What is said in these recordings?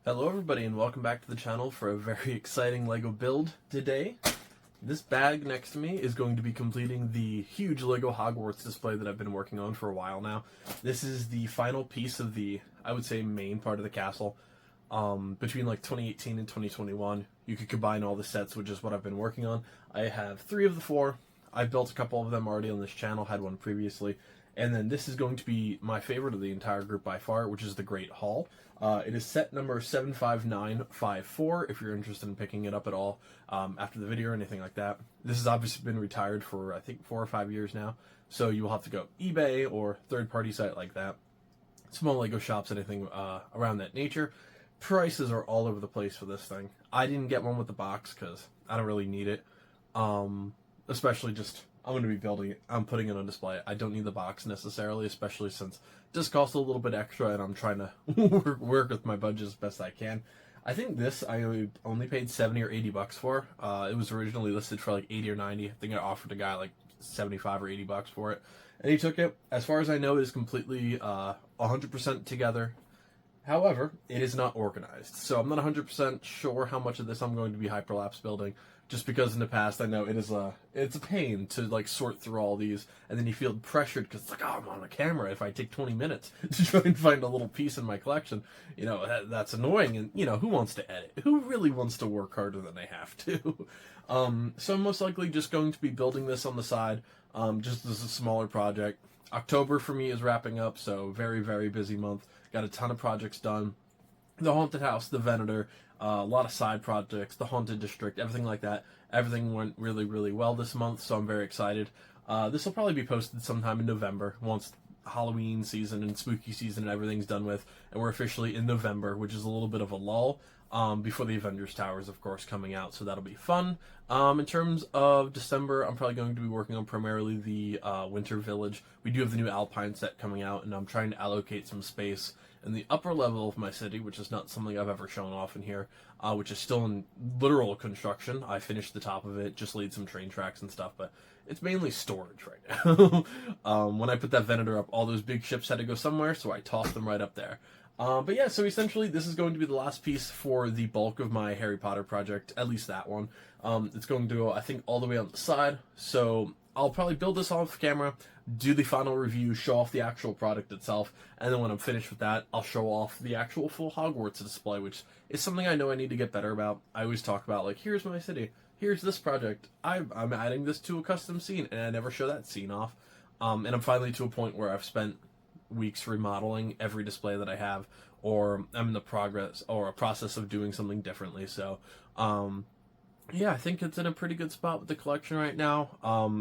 Hello everybody and welcome back to the channel for a very exciting LEGO build today. This bag next to me is going to be completing the huge LEGO Hogwarts display that I've been working on for a while now. This is the final piece of the, I would say, main part of the castle. Between like 2018 and 2021, you could combine all the sets, which is what I've been working on. I have 3 of the 4. I've built a couple of them already on this channel, had one previously. And then this is going to be my favorite of the entire group by far, which is the Great Hall. It is set number 75954 if you're interested in picking it up at all after the video or anything like that. This has obviously been retired for I think 4 or 5 years now, so you will have to go eBay or third-party site like that. Small LEGO shops, anything around that nature. Prices are all over the place for this thing. I didn't get one with the box because I don't really need it. Especially just, I'm going to be building it. I'm putting it on display. I don't need the box necessarily, especially since it does cost a little bit extra and I'm trying to work with my budget as best I can. I think this I only paid 70 or 80 bucks for. It was originally listed for like 80 or 90. I think I offered a guy like 75 or 80 bucks for it. And he took it. As far as I know, it is completely 100% together. However, it is not organized, so I'm not 100% sure how much of this I'm going to be hyperlapse building, just because in the past I know it's a pain to like sort through all these, and then you feel pressured because it's like, oh, I'm on a camera. If I take 20 minutes to try and find a little piece in my collection, you know, that's annoying, and you know, who wants to edit? Who really wants to work harder than they have to? So I'm most likely just going to be building this on the side, just as a smaller project. October for me is wrapping up, so very, very busy month. Got a ton of projects done. The Haunted House, the Venator, a lot of side projects, the Haunted District, everything like that. Everything went really, really well this month, so I'm very excited. This will probably be posted sometime in November, once Halloween season and spooky season and everything's done with, and we're officially in November, which is a little bit of a lull. Before the Avengers Towers, of course, coming out, so that'll be fun. In terms of December, I'm probably going to be working on primarily the Winter Village. We do have the new Alpine set coming out, and I'm trying to allocate some space in the upper level of my city, which is not something I've ever shown off in here, which is still in literal construction. I finished the top of it, just laid some train tracks and stuff, but it's mainly storage right now. When I put that Venator up, all those big ships had to go somewhere, so I tossed them right up there. But yeah, so essentially this is going to be the last piece for the bulk of my Harry Potter project, at least that one. It's going to go, I think, all the way on the side, so I'll probably build this off camera, do the final review, show off the actual product itself, and then when I'm finished with that, I'll show off the actual full Hogwarts display, which is something I know I need to get better about. I always talk about, like, here's my city, here's this project, I'm adding this to a custom scene, and I never show that scene off. And I'm finally to a point where I've spent weeks remodeling every display that I have, or I'm in the progress or a process of doing something differently. So yeah, I think it's in a pretty good spot with the collection right now.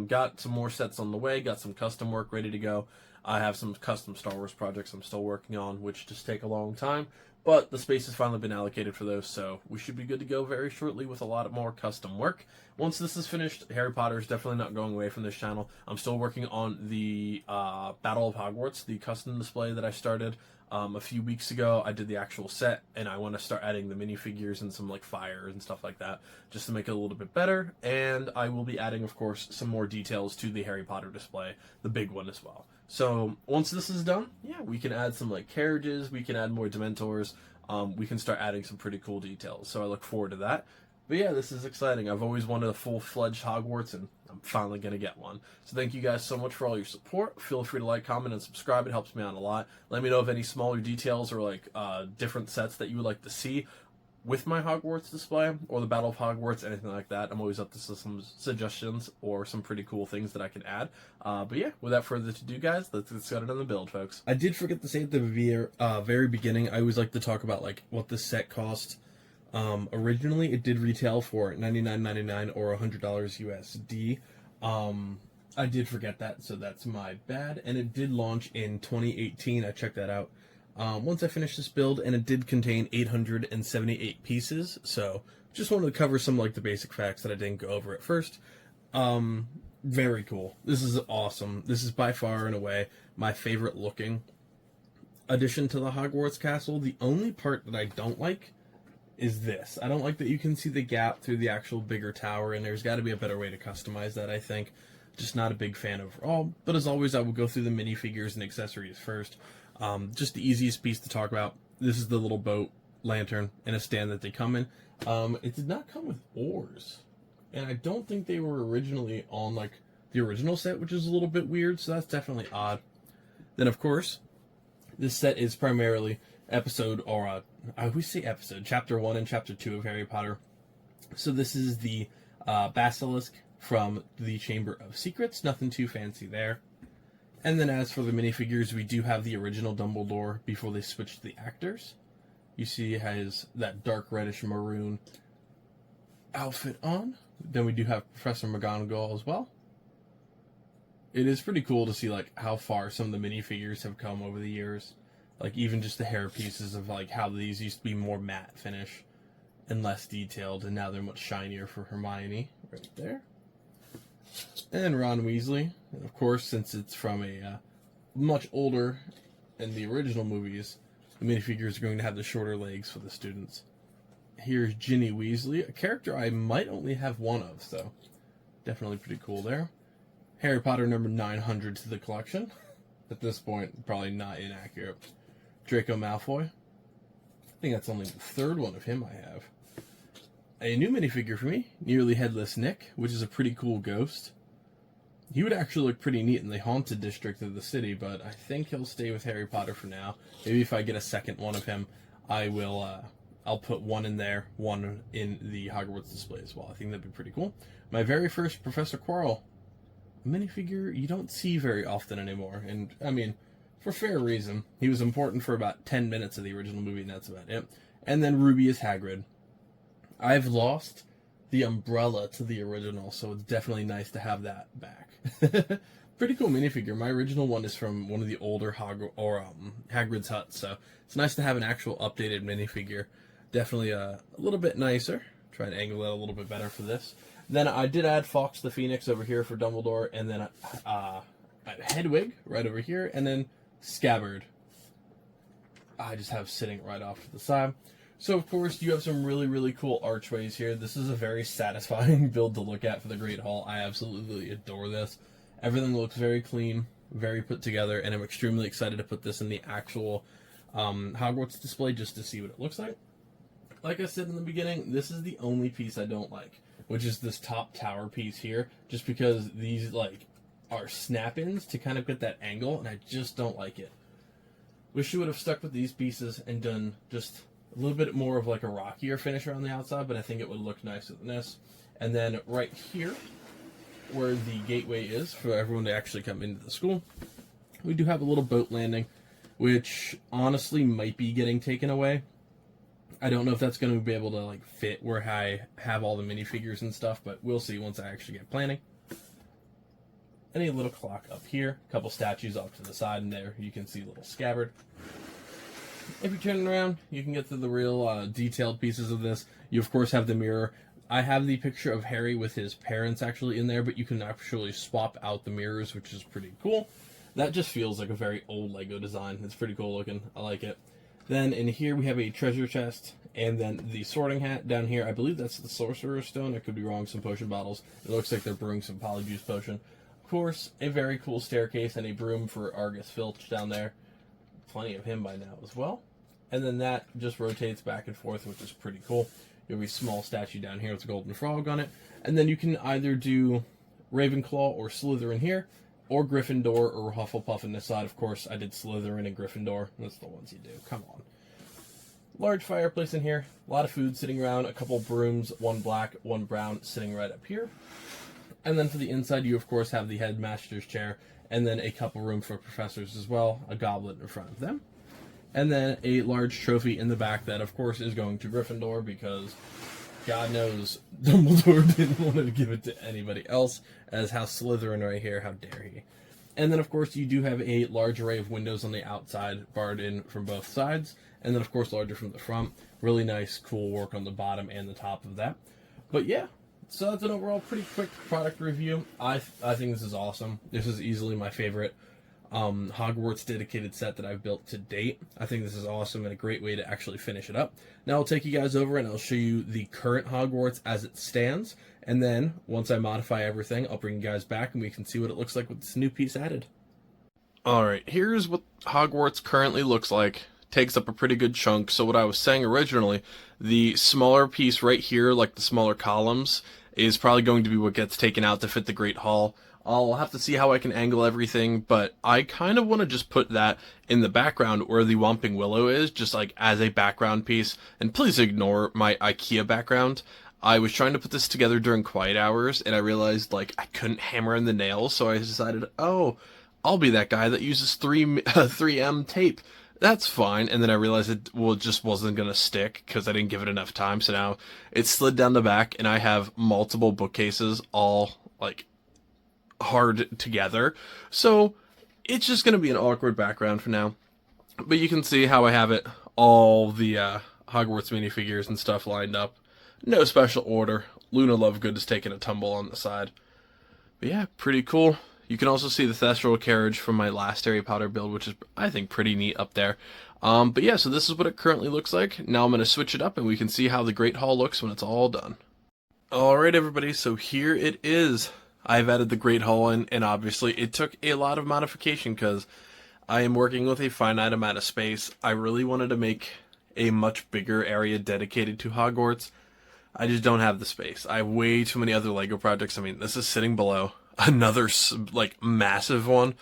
Got some more sets on the way, got some custom work ready to go. I have some custom Star Wars projects I'm still working on, which just take a long time, but the space has finally been allocated for those, so we should be good to go very shortly with a lot more custom work. Once this is finished, Harry Potter is definitely not going away from this channel. I'm still working on the Battle of Hogwarts, the custom display that I started a few weeks ago. I did the actual set, and I want to start adding the minifigures and some like fire and stuff like that, just to make it a little bit better. And I will be adding, of course, some more details to the Harry Potter display, the big one as well. So once this is done, yeah, we can add some like carriages, we can add more Dementors, we can start adding some pretty cool details. So I look forward to that. But yeah, this is exciting. I've always wanted a full-fledged Hogwarts, and I'm finally going to get one. So thank you guys so much for all your support. Feel free to like, comment, and subscribe. It helps me out a lot. Let me know of any smaller details or like different sets that you would like to see with my Hogwarts display, or the Battle of Hogwarts, anything like that. I'm always up to some suggestions or some pretty cool things that I can add. But yeah, without further ado, guys, let's get started on the build, folks. I did forget to say at the very beginning, I always like to talk about like what this set cost. Originally, it did retail for $99.99 or $100 USD. I did forget that, so that's my bad. And it did launch in 2018. I checked that out once I finished this build, and it did contain 878 pieces. So just wanted to cover some like the basic facts that I didn't go over at first. Very cool. This is awesome. This is by far and away my favorite looking addition to the Hogwarts castle. The only part that I don't like is this. I don't like that you can see the gap through the actual bigger tower, and there's got to be a better way to customize that, I think. Just not a big fan overall, but as always, I will go through the minifigures and accessories first. Just the easiest piece to talk about. This is the little boat lantern and a stand that they come in. It did not come with oars, and I don't think they were originally on like the original set, which is a little bit weird, so that's definitely odd. Then of course, this set is primarily episode, or I always say episode, chapter 1 and chapter 2 of Harry Potter. So this is the basilisk from the Chamber of Secrets, nothing too fancy there. And then as for the minifigures, we do have the original Dumbledore before they switched the actors. You see he has that dark reddish maroon outfit on. Then we do have Professor McGonagall as well. It is pretty cool to see like how far some of the minifigures have come over the years. Like even just the hair pieces of like how these used to be more matte finish and less detailed, and now they're much shinier for Hermione right there. And Ron Weasley, and of course, since it's from a much older in the original movies, the minifigures are going to have the shorter legs for the students. Here's Ginny Weasley, a character I might only have one of, so definitely pretty cool there. Harry Potter number 900 to the collection. At this point, probably not inaccurate. Draco Malfoy. I think that's only the third one of him I have. A new minifigure for me, Nearly Headless Nick, which is a pretty cool ghost. He would actually look pretty neat in the haunted district of the city, but I think he'll stay with Harry Potter for now. Maybe if I get a second one of him, I will, I'll put one in there, one in the Hogwarts display as well. I think that'd be pretty cool. My very first Professor Quirrell, a minifigure you don't see very often anymore, and I mean, for fair reason. He was important for about 10 minutes of the original movie, and that's about it. And then Ruby is Hagrid. I've lost the umbrella to the original, so it's definitely nice to have that back. Pretty cool minifigure. My original one is from one of the older Hagrid's huts, so it's nice to have an actual updated minifigure. Definitely a little bit nicer. Try and angle that a little bit better for this. Then I did add Fawkes the Phoenix over here for Dumbledore, and then Hedwig right over here, and then Scabbard I just have sitting right off to the side. So, of course, you have some really, really cool archways here. This is a very satisfying build to look at for the Great Hall. I absolutely adore this. Everything looks very clean, very put together, and I'm extremely excited to put this in the actual Hogwarts display just to see what it looks like. Like I said in the beginning, this is the only piece I don't like, which is this top tower piece here, just because these, like, are snap-ins to kind of get that angle, and I just don't like it. Wish you would have stuck with these pieces and done just a little bit more of like a rockier finish around the outside, but I think it would look nicer than this. And then right here, where the gateway is for everyone to actually come into the school, we do have a little boat landing, which honestly might be getting taken away. I don't know if that's going to be able to like fit where I have all the minifigures and stuff, but we'll see once I actually get planning. And a little clock up here, a couple statues off to the side, and there you can see a little scabbard. If you turn it around, you can get to the real detailed pieces of this. You, of course, have the mirror. I have the picture of Harry with his parents actually in there, but you can actually swap out the mirrors, which is pretty cool. That just feels like a very old Lego design. It's pretty cool looking. I like it. Then in here we have a treasure chest, and then the sorting hat down here. I believe that's the Sorcerer's Stone. I could be wrong. Some potion bottles. It looks like they're brewing some Polyjuice potion. Of course, a very cool staircase and a broom for Argus Filch down there. Plenty of him by now as well. And then that just rotates back and forth, which is pretty cool. You have a small statue down here with a golden frog on it. And then you can either do Ravenclaw or Slytherin here, or Gryffindor or Hufflepuff on this side. Of course, I did Slytherin and Gryffindor. That's the ones you do. Come on. Large fireplace in here. A lot of food sitting around. A couple brooms, one black, one brown, sitting right up here. And then for the inside, you, of course, have the headmaster's chair, and then a couple room for professors as well, a goblet in front of them. And then a large trophy in the back that, of course, is going to Gryffindor because God knows Dumbledore didn't want to give it to anybody else, as House Slytherin right here, how dare he. And then, of course, you do have a large array of windows on the outside, barred in from both sides, and then, of course, larger from the front. Really nice, cool work on the bottom and the top of that. But yeah. So that's an overall pretty quick product review. I think this is awesome. This is easily my favorite Hogwarts dedicated set that I've built to date. I think this is awesome and a great way to actually finish it up. Now I'll take you guys over and I'll show you the current Hogwarts as it stands. And then once I modify everything, I'll bring you guys back and we can see what it looks like with this new piece added. Alright, here's what Hogwarts currently looks like takes up a pretty good chunk. So what I was saying originally, the smaller piece right here, like the smaller columns, is probably going to be what gets taken out to fit the Great Hall. I'll have to see how I can angle everything, but I kind of want to just put that in the background where the Whomping Willow is, just like as a background piece. And please ignore my IKEA background. I was trying to put this together during quiet hours, and I realized, like, I couldn't hammer in the nails, so I decided, oh, I'll be that guy that uses 3M tape. That's fine. And then I realized it just wasn't going to stick because I didn't give it enough time. So now it slid down the back, and I have multiple bookcases all, like, hard together. So it's just going to be an awkward background for now. But you can see how I have it, all the Hogwarts minifigures and stuff lined up. No special order. Luna Lovegood is taking a tumble on the side. But yeah, pretty cool. You can also see the Thestral carriage from my last Harry Potter build, which is, I think, pretty neat up there. But yeah, so this is what it currently looks like. Now I'm going to switch it up, and we can see how the Great Hall looks when it's all done. Alright, everybody, so here it is. I've added the Great Hall in, and obviously it took a lot of modification because I am working with a finite amount of space. I really wanted to make a much bigger area dedicated to Hogwarts. I just don't have the space. I have way too many other LEGO projects. I mean, this is sitting below another, like, massive one.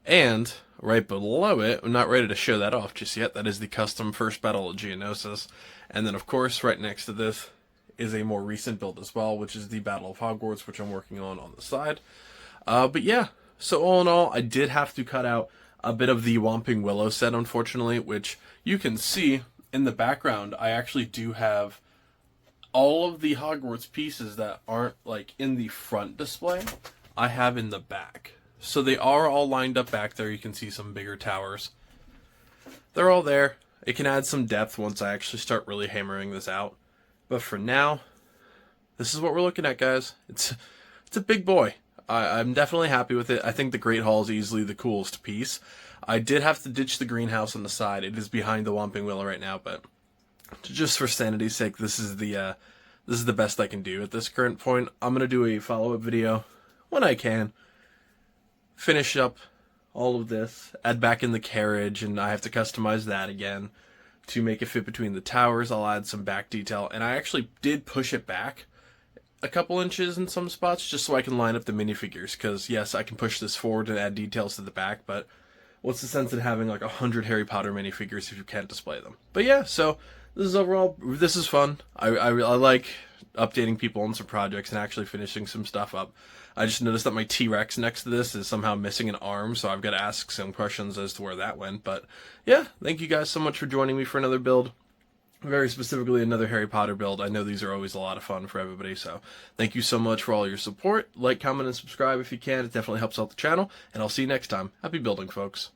And right below it, I'm not ready to show that off just yet. That is the custom First Battle of Geonosis. And then, of course, right next to this is a more recent build as well, which is the Battle of Hogwarts, which I'm working on the side. But yeah, so all in all, I did have to cut out a bit of the Whomping Willow set, unfortunately, which you can see in the background. I actually do have all of the Hogwarts pieces that aren't, like, in the front display, I have in the back. So they are all lined up back there. You can see some bigger towers. They're all there. It can add some depth once I actually start really hammering this out. But for now, this is what we're looking at, guys. It's a big boy. I'm definitely happy with it. I think the Great Hall is easily the coolest piece. I did have to ditch the greenhouse on the side. It is behind the Whomping Willow right now, but just for sanity's sake, this is the best I can do at this current point. I'm gonna do a follow-up video when I can. Finish up all of this, add back in the carriage, and I have to customize that again to make it fit between the towers. I'll add some back detail, and I actually did push it back a couple inches in some spots just so I can line up the minifigures, because yes, I can push this forward and add details to the back, but what's the sense in having like 100 Harry Potter minifigures if you can't display them? But yeah, so this is fun. I like updating people on some projects and actually finishing some stuff up. I just noticed that my T-Rex next to this is somehow missing an arm, so I've got to ask some questions as to where that went. But yeah, thank you guys so much for joining me for another build. Very specifically, another Harry Potter build. I know these are always a lot of fun for everybody, so thank you so much for all your support. Like, comment, and subscribe if you can. It definitely helps out the channel, and I'll see you next time. Happy building, folks.